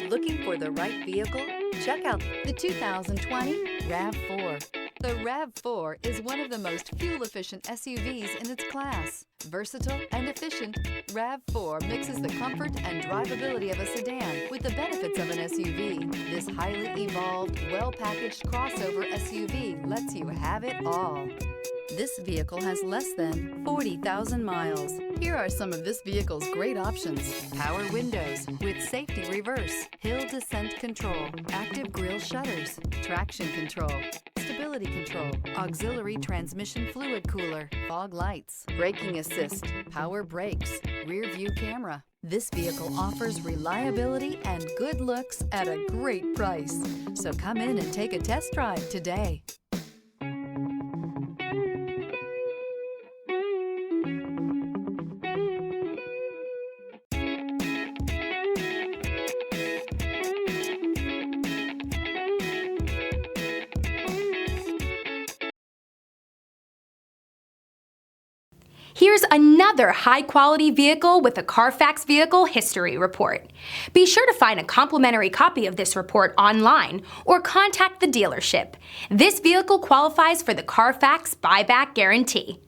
Looking for the right vehicle? Check out the 2020 RAV4. The RAV4 is one of the most fuel-efficient SUVs in its class. Versatile and efficient, RAV4 mixes the comfort and drivability of a sedan with the benefits of an SUV. This highly evolved, well-packaged crossover SUV lets you have it all. This vehicle has less than 40,000 miles. Here are some of this vehicle's great options: power windows with safety reverse, hill descent control, active grille shutters, traction control, stability control, auxiliary transmission fluid cooler, fog lights, braking assist, power brakes, rear view camera. This vehicle offers reliability and good looks at a great price. So come in and take a test drive today. Here's another high-quality vehicle with a Carfax Vehicle History Report. Be sure to find a complimentary copy of this report online or contact the dealership. This vehicle qualifies for the Carfax Buyback Guarantee.